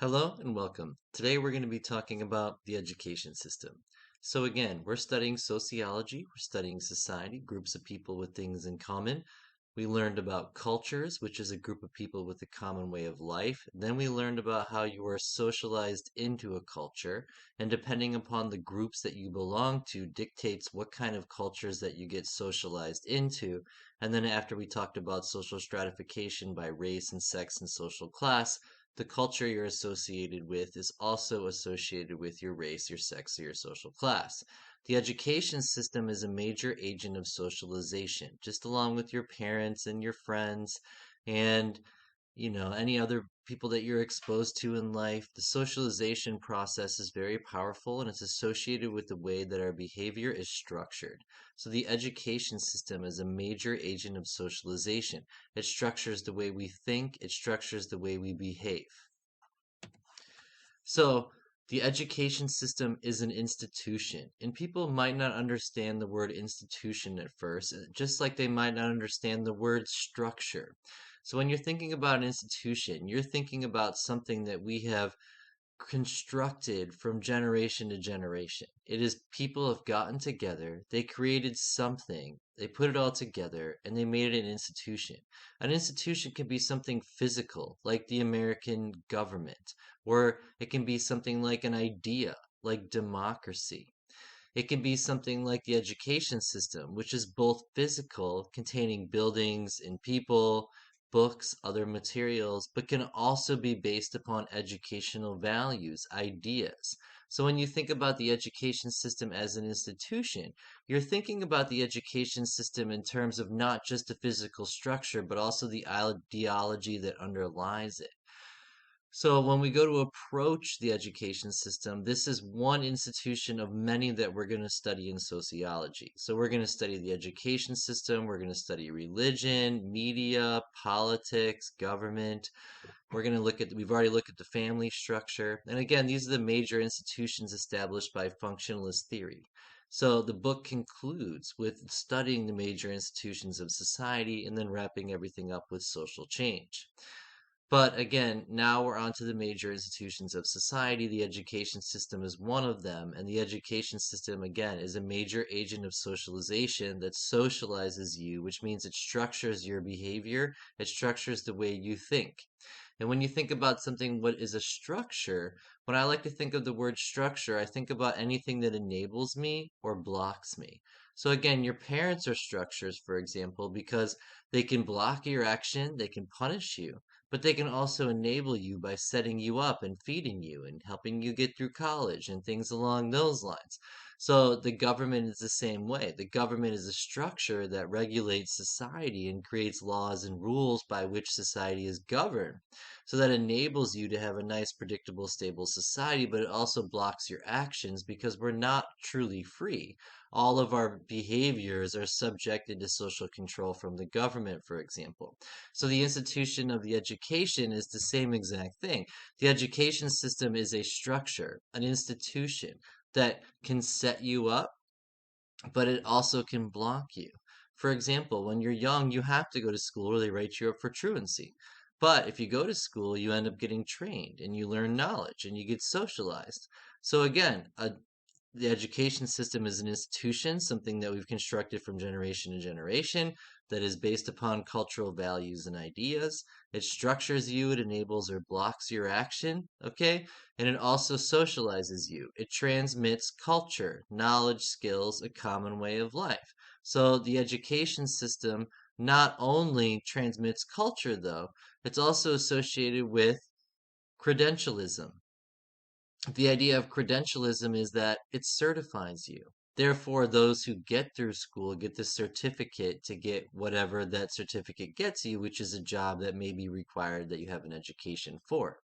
Hello and welcome. Today we're going to be talking about the education system. So again, we're studying sociology, we're studying society, groups of people with things in common. We learned about cultures, which is a group of people with a common way of life. Then we learned about how you are socialized into a culture, and depending upon the groups that you belong to dictates what kind of cultures that you get socialized into. And then after we talked about social stratification by race and sex and social class, the culture you're associated with is also associated with your race, your sex, or your social class. The education system is a major agent of socialization, just along with your parents and your friends and any other people that you're exposed to in life. The socialization process is very powerful and it's associated with the way that our behavior is structured. So the education system is a major agent of socialization. It structures the way we think, it structures the way we behave. So, the education system is an institution, and people might not understand the word institution at first, just like they might not understand the word structure. So, when you're thinking about an institution, you're thinking about something that we have constructed from generation to generation. It is people have gotten together, they created something, they put it all together, and they made it an institution. An institution can be something physical, like the American government, or it can be something like an idea, like democracy. It can be something like the education system, which is both physical, containing buildings and people, books, other materials, but can also be based upon educational values, ideas. So when you think about the education system as an institution, you're thinking about the education system in terms of not just the physical structure, but also the ideology that underlies it. So when we go to approach the education system, this is one institution of many that we're going to study in sociology. So we're going to study the education system, we're going to study religion, media, politics, government. We're going to we've already looked at the family structure. And again, these are the major institutions established by functionalist theory. So the book concludes with studying the major institutions of society and then wrapping everything up with social change. But again, now we're on to the major institutions of society. The education system is one of them, and the education system, again, is a major agent of socialization that socializes you, which means it structures your behavior, it structures the way you think. And when you think about something, what is a structure? When I like to think of the word structure, I think about anything that enables me or blocks me. So again, your parents are structures, for example, because they can block your action, they can punish you, but they can also enable you by setting you up and feeding you and helping you get through college and things along those lines. So the government is the same way. The government is a structure that regulates society and creates laws and rules by which society is governed. So that enables you to have a nice, predictable, stable society, but it also blocks your actions because we're not truly free. All of our behaviors are subjected to social control from the government, for example. So the institution of the education is the same exact thing. The education system is a structure, an institution that can set you up, but it also can block you. For example, when you're young, you have to go to school or they write you up for truancy. But if you go to school, you end up getting trained and you learn knowledge and you get socialized. So again, the education system is an institution, something that we've constructed from generation to generation that is based upon cultural values and ideas. It structures you, it enables or blocks your action, okay? And it also socializes you. It transmits culture, knowledge, skills, a common way of life. So the education system not only transmits culture, though, it's also associated with credentialism. The idea of credentialism is that it certifies you. Therefore, those who get through school get the certificate to get whatever that certificate gets you, which is a job that may be required that you have an education for.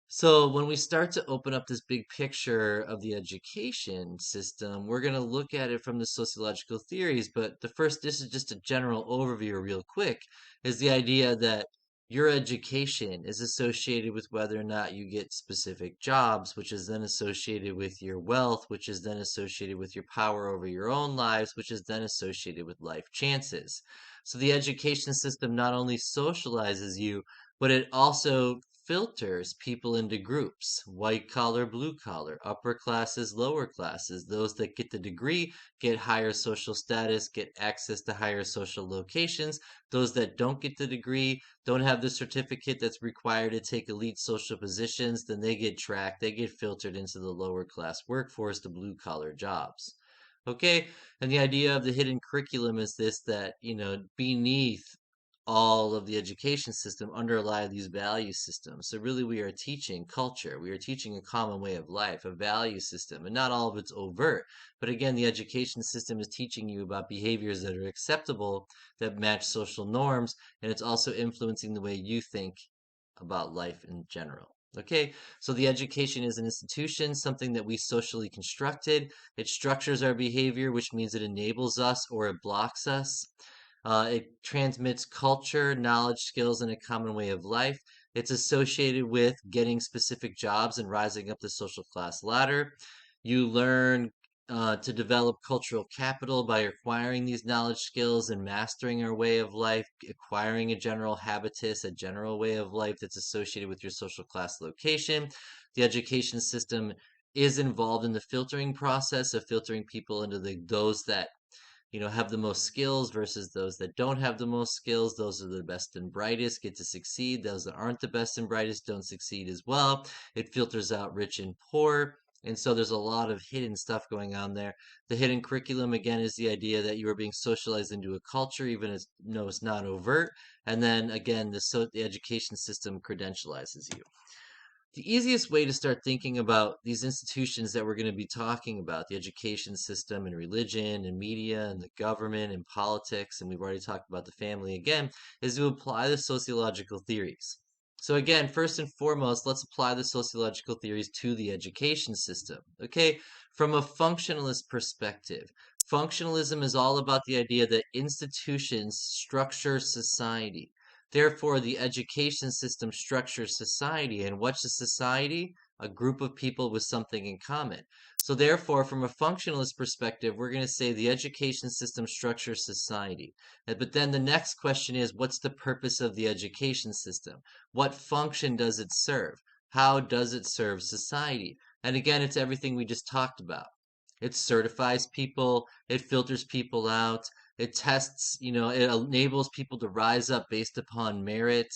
So, when we start to open up this big picture of the education system, we're going to look at it from the sociological theories. But this is just a general overview, real quick, is the idea that your education is associated with whether or not you get specific jobs, which is then associated with your wealth, which is then associated with your power over your own lives, which is then associated with life chances. So, the education system not only socializes you, but it also filters people into groups: white collar, blue collar, upper classes, lower classes. Those that get the degree get higher social status, get access to higher social locations. Those that don't get the degree, don't have the certificate that's required to take elite social positions, then they get tracked, they get filtered into the lower class workforce, the blue collar jobs. Okay, and the idea of the hidden curriculum is this, that, beneath all of the education system underlie these value systems. So really we are teaching culture. We are teaching a common way of life, a value system, and not all of it's overt. But again, the education system is teaching you about behaviors that are acceptable, that match social norms, and it's also influencing the way you think about life in general. Okay, so the education is an institution, something that we socially constructed. It structures our behavior, which means it enables us or it blocks us. It transmits culture, knowledge, skills, and a common way of life. It's associated with getting specific jobs and rising up the social class ladder. You learn to develop cultural capital by acquiring these knowledge, skills, and mastering our way of life, acquiring a general habitus, a general way of life that's associated with your social class location. The education system is involved in the filtering process of filtering people into those that have the most skills versus those that don't have the most skills. Those are the best and brightest get to succeed. Those that aren't the best and brightest don't succeed as well. It filters out rich and poor. And so there's a lot of hidden stuff going on there. The hidden curriculum, again, is the idea that you are being socialized into a culture, even as no, it's not overt. And then again, the education system credentializes you. The easiest way to start thinking about these institutions that we're going to be talking about, the education system and religion and media and the government and politics, and we've already talked about the family again, is to apply the sociological theories. So again, first and foremost, let's apply the sociological theories to the education system. Okay, from a functionalist perspective, functionalism is all about the idea that institutions structure society. Therefore, the education system structures society. And what's a society? A group of people with something in common. So, therefore, from a functionalist perspective, we're going to say the education system structures society. But then the next question is, what's the purpose of the education system? What function does it serve? How does it serve society? And again, it's everything we just talked about. It certifies people, it filters people out, it tests, it enables people to rise up based upon merit.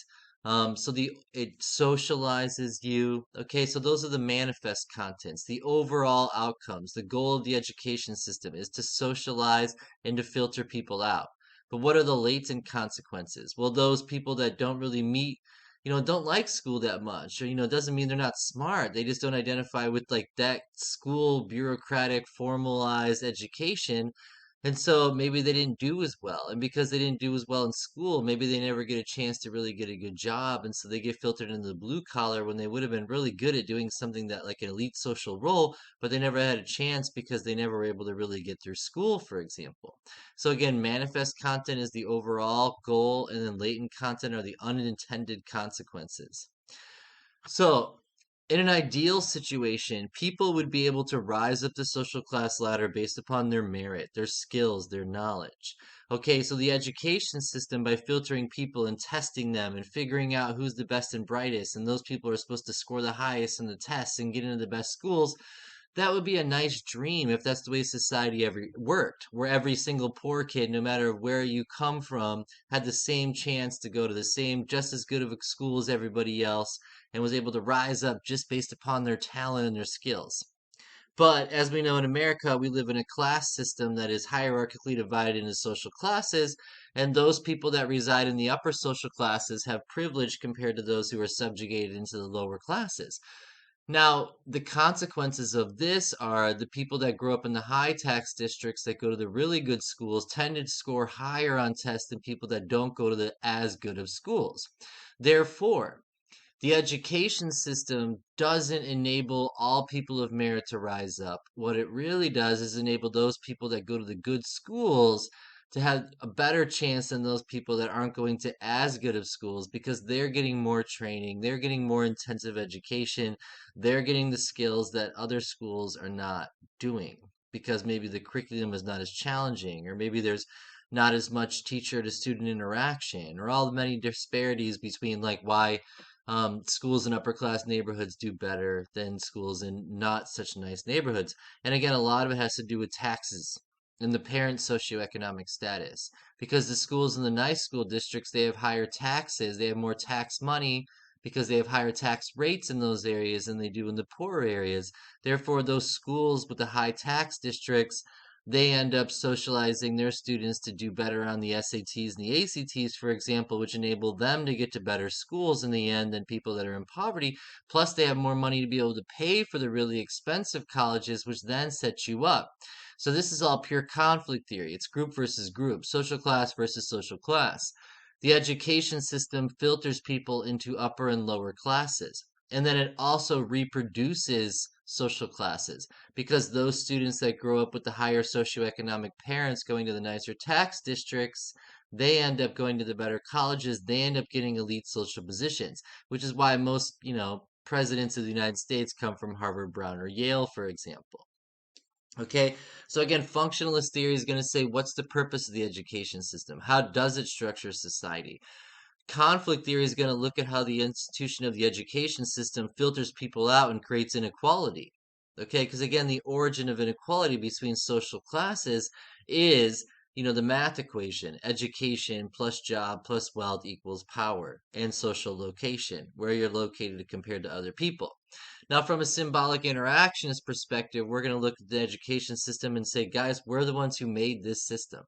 It socializes you. Okay, so those are the manifest contents, the overall outcomes. The goal of the education system is to socialize and to filter people out. But what are the latent consequences? Well, those people that don't really meet, don't like school that much, or, it doesn't mean they're not smart. They just don't identify with like that school bureaucratic formalized education, and so maybe they didn't do as well. And because they didn't do as well in school, maybe they never get a chance to really get a good job. And so they get filtered into the blue collar when they would have been really good at doing something that like an elite social role, but they never had a chance because they never were able to really get through school, for example. So again, manifest content is the overall goal, and then latent content are the unintended consequences. So, in an ideal situation, people would be able to rise up the social class ladder based upon their merit, their skills, their knowledge. Okay, so the education system, by filtering people and testing them and figuring out who's the best and brightest, and those people are supposed to score the highest in the tests and get into the best schools, that would be a nice dream if that's the way society ever worked, where every single poor kid, no matter where you come from, had the same chance to go to the same, just as good of a school as everybody else, and was able to rise up just based upon their talent and their skills. But as we know, in America, we live in a class system that is hierarchically divided into social classes, and those people that reside in the upper social classes have privilege compared to those who are subjugated into the lower classes. Now, the consequences of this are the people that grow up in the high tax districts that go to the really good schools tend to score higher on tests than people that don't go to the as good of schools. Therefore, the education system doesn't enable all people of merit to rise up. What it really does is enable those people that go to the good schools to have a better chance than those people that aren't going to as good of schools, because they're getting more training, they're getting more intensive education, they're getting the skills that other schools are not doing, because maybe the curriculum is not as challenging, or maybe there's not as much teacher to student interaction, or all the many disparities between like why schools in upper class neighborhoods do better than schools in not such nice neighborhoods. And again, a lot of it has to do with taxes and the parents' socioeconomic status. Because the schools in the nice school districts, they have higher taxes, they have more tax money because they have higher tax rates in those areas than they do in the poorer areas. Therefore, those schools with the high tax districts, they end up socializing their students to do better on the SATs and the ACTs, for example, which enable them to get to better schools in the end than people that are in poverty. Plus, they have more money to be able to pay for the really expensive colleges, which then sets you up. So this is all pure conflict theory. It's group versus group, social class versus social class. The education system filters people into upper and lower classes. And then it also reproduces social classes because those students that grow up with the higher socioeconomic parents going to the nicer tax districts, they end up going to the better colleges. They end up getting elite social positions, which is why most, presidents of the United States come from Harvard, Brown, or Yale, for example. Okay, so again, functionalist theory is going to say, what's the purpose of the education system? How does it structure society? Conflict theory is going to look at how the institution of the education system filters people out and creates inequality. Okay, because again, the origin of inequality between social classes is, the math equation: education plus job plus wealth equals power, and social location, where you're located compared to other people. Now, from a symbolic interactionist perspective, we're going to look at the education system and say, guys, we're the ones who made this system.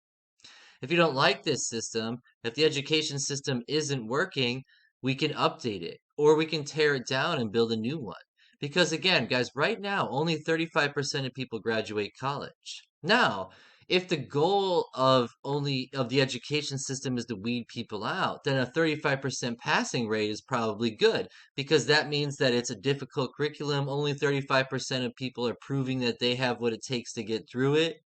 If you don't like this system, if the education system isn't working, we can update it or we can tear it down and build a new one. Because again, guys, right now, only 35% of people graduate college. Now, if the goal of the education system is to weed people out, then a 35% passing rate is probably good because that means that it's a difficult curriculum. Only 35% of people are proving that they have what it takes to get through it,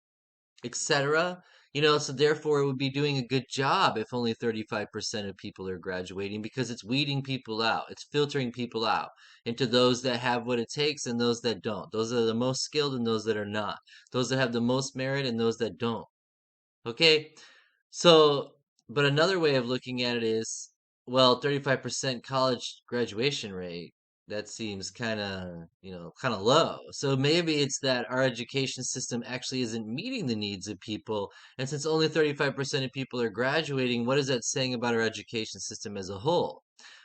etc. So therefore it would be doing a good job if only 35% of people are graduating because it's weeding people out. It's filtering people out into those that have what it takes and those that don't. Those that are the most skilled and those that are not. Those that have the most merit and those that don't. Okay? So, but another way of looking at it is, well, 35% college graduation rate, that seems kind of low. So maybe it's that our education system actually isn't meeting the needs of people. And since only 35% of people are graduating, what is that saying about our education system as a whole?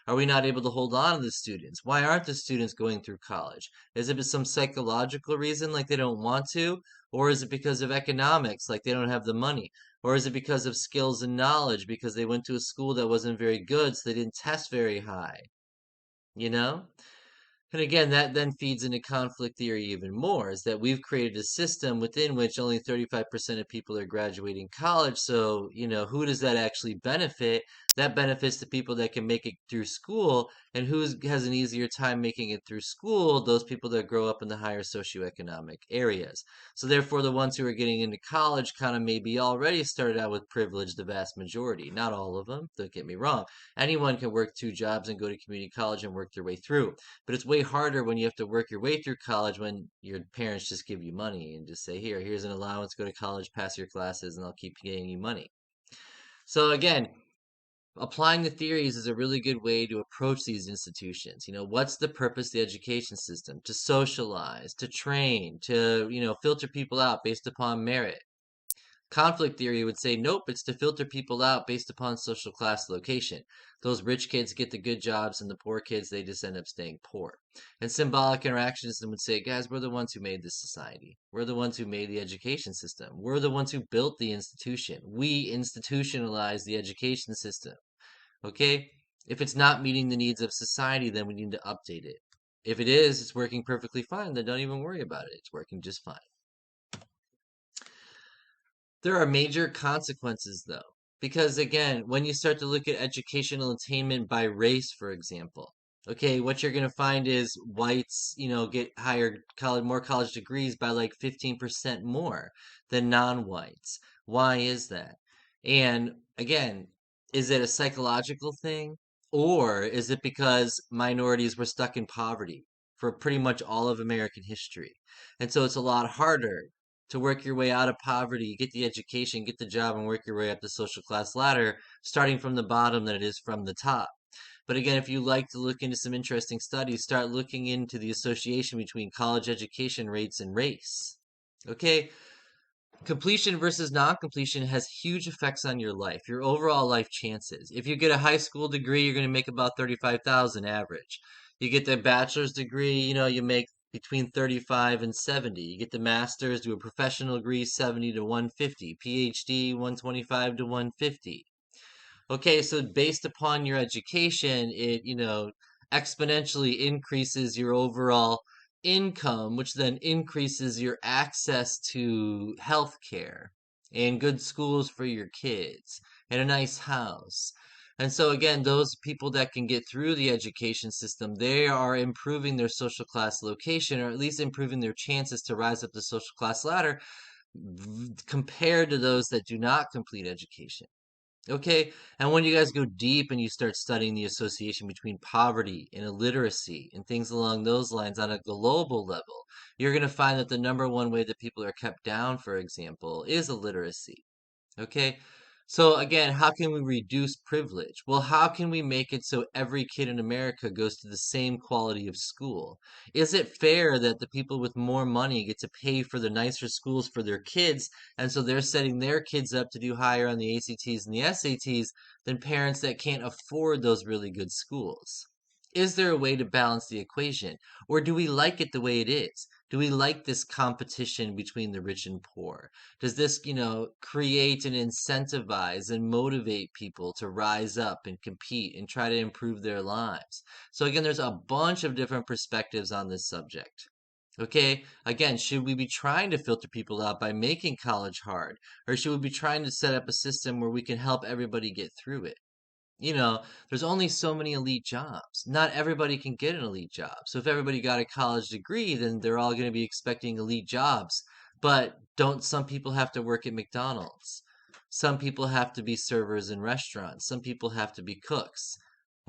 Are we not able to hold on to the students? Why aren't the students going through college? Is it some psychological reason, like they don't want to? Or is it because of economics, like they don't have the money? Or is it because of skills and knowledge, because they went to a school that wasn't very good, so they didn't test very high? You know? And again, that then feeds into conflict theory even more, is that we've created a system within which only 35% of people are graduating college. So, who does that actually benefit? That benefits the people that can make it through school. And who has an easier time making it through school? Those people that grow up in the higher socioeconomic areas. So therefore, the ones who are getting into college kind of maybe already started out with privilege, the vast majority. Not all of them, don't get me wrong. Anyone can work two jobs and go to community college and work their way through. But it's way harder when you have to work your way through college when your parents just give you money and just say, here's an allowance, go to college, pass your classes, and I'll keep paying you money. So again, applying the theories is a really good way to approach these institutions. What's the purpose of the education system? To socialize, to train, to, filter people out based upon merit. Conflict theory would say, nope, it's to filter people out based upon social class location. Those rich kids get the good jobs, and the poor kids, they just end up staying poor. And symbolic interactionism would say, guys, we're the ones who made this society. We're the ones who made the education system. We're the ones who built the institution. We institutionalized the education system. Okay? If it's not meeting the needs of society, then we need to update it. If it is, it's working perfectly fine, then don't even worry about it. It's working just fine. There are major consequences, though, because again, when you start to look at educational attainment by race, for example, okay, what you're going to find is whites, get more college degrees by like 15% more than non-whites. Why is that? And again, is it a psychological thing, or is it because minorities were stuck in poverty for pretty much all of American history? And so it's a lot harder to work your way out of poverty, get the education, get the job, and work your way up the social class ladder, starting from the bottom than it is from the top. But again, if you like to look into some interesting studies, start looking into the association between college education rates and race. Okay, completion versus non-completion has huge effects on your life, your overall life chances. If you get a high school degree, you're going to make about 35,000 average. You get the bachelor's degree, you make between 35 and 70. You get the master's, do a professional degree, 70 to 150. PhD, 125 to 150. Okay, so based upon your education, it, exponentially increases your overall income, which then increases your access to health care and good schools for your kids and a nice house. And so again, those people that can get through the education system, they are improving their social class location, or at least improving their chances to rise up the social class ladder compared to those that do not complete education. Okay, and when you guys go deep and you start studying the association between poverty and illiteracy and things along those lines on a global level, you're going to find that the number one way that people are kept down, for example, is illiteracy. Okay. So again, how can we reduce privilege? Well, how can we make it so every kid in America goes to the same quality of school? Is it fair that the people with more money get to pay for the nicer schools for their kids, and so they're setting their kids up to do higher on the ACTs and the SATs than parents that can't afford those really good schools? Is there a way to balance the equation? Or do we like it the way it is? Do we like this competition between the rich and poor? Does this, create and incentivize and motivate people to rise up and compete and try to improve their lives? So again, there's a bunch of different perspectives on this subject. Okay, again, should we be trying to filter people out by making college hard? Or should we be trying to set up a system where we can help everybody get through it? There's only so many elite jobs. Not everybody can get an elite job. So if everybody got a college degree, then they're all going to be expecting elite jobs. But don't some people have to work at McDonald's? Some people have to be servers in restaurants. Some people have to be cooks.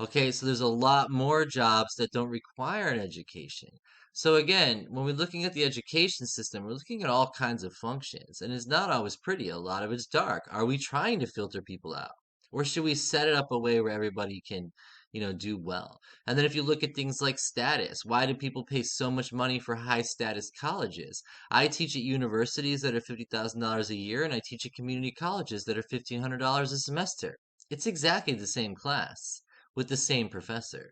Okay, so there's a lot more jobs that don't require an education. So again, when we're looking at the education system, we're looking at all kinds of functions, and it's not always pretty. A lot of it's dark. Are we trying to filter people out? Or should we set it up a way where everybody can, do well? And then if you look at things like status, why do people pay so much money for high status colleges? I teach at universities that are $50,000 a year, and I teach at community colleges that are $1,500 a semester. It's exactly the same class with the same professor.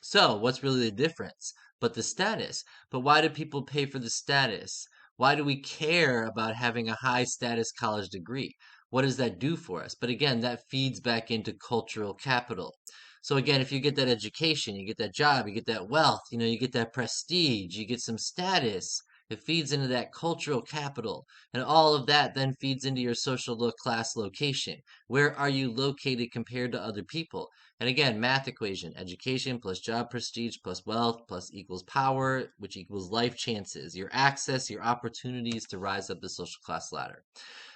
So, what's really the difference? But the status. But why do people pay for the status? Why do we care about having a high status college degree? What does that do for us? But again, that feeds back into cultural capital. So again, if you get that education, you get that job, you get that wealth, you get that prestige, you get some status, it feeds into that cultural capital. And all of that then feeds into your social class location. Where are you located compared to other people? And again, math equation, education plus job prestige plus wealth plus equals power, which equals life chances, your access, your opportunities to rise up the social class ladder.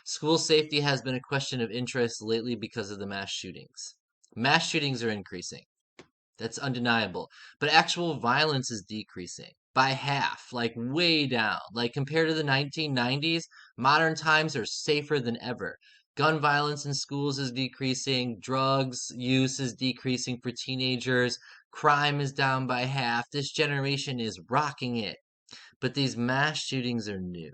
School safety has been a question of interest lately because of the mass shootings. Mass shootings are increasing. That's undeniable. But actual violence is decreasing by half, like way down. Like compared to the 1990s, modern times are safer than ever. Gun violence in schools is decreasing, drugs use is decreasing for teenagers, crime is down by half. This generation is rocking it. But these mass shootings are new.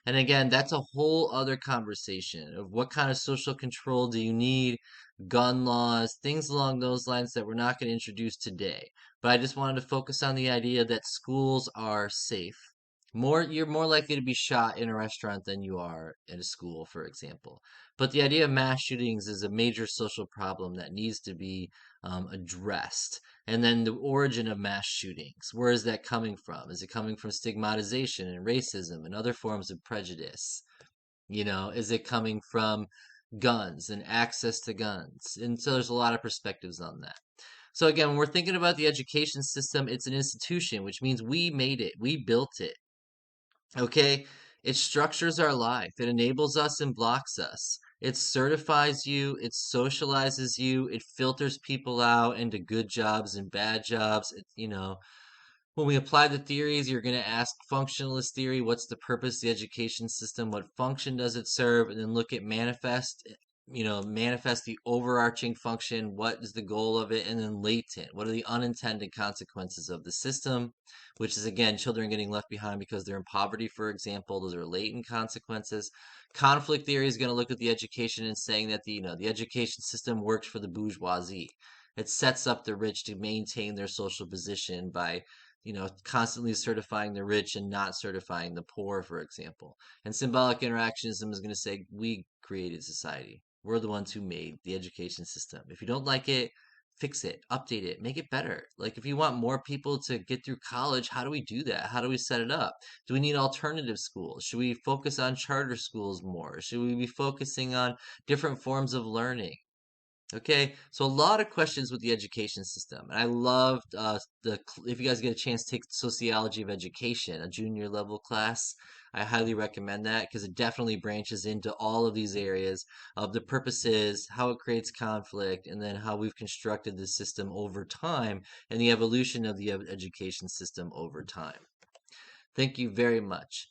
And again, that's a whole other conversation of what kind of social control do you need, gun laws, things along those lines that we're not going to introduce today. But I just wanted to focus on the idea that schools are safe. You're more likely to be shot in a restaurant than you are at a school, for example. But the idea of mass shootings is a major social problem that needs to be addressed. And then the origin of mass shootings. Where is that coming from? Is it coming from stigmatization and racism and other forms of prejudice? Is it coming from guns and access to guns? And so there's a lot of perspectives on that. So again, when we're thinking about the education system, it's an institution, which means we made it, we built it. Okay? It structures our life, it enables us and blocks us. It certifies you, it socializes you, it filters people out into good jobs and bad jobs. When we apply the theories, you're going to ask functionalist theory, what's the purpose of the education system? What function does it serve? And then look at manifest. manifest the overarching function, what is the goal of it, and then latent, what are the unintended consequences of the system, which is again children getting left behind because they're in poverty, for example. Those are latent consequences. Conflict theory is going to look at the education and saying that the education system works for the bourgeoisie. It sets up the rich to maintain their social position by constantly certifying the rich and not certifying the poor, for example. And symbolic interactionism is going to say we created society. We're the ones who made the education system. If you don't like it, fix it, update it, make it better. Like if you want more people to get through college, how do we do that? How do we set it up? Do we need alternative schools? Should we focus on charter schools more? Should we be focusing on different forms of learning? Okay, so a lot of questions with the education system. And I loved if you guys get a chance to take sociology of education, a junior level class, I highly recommend that because it definitely branches into all of these areas of the purposes, how it creates conflict, and then how we've constructed the system over time and the evolution of the education system over time. Thank you very much.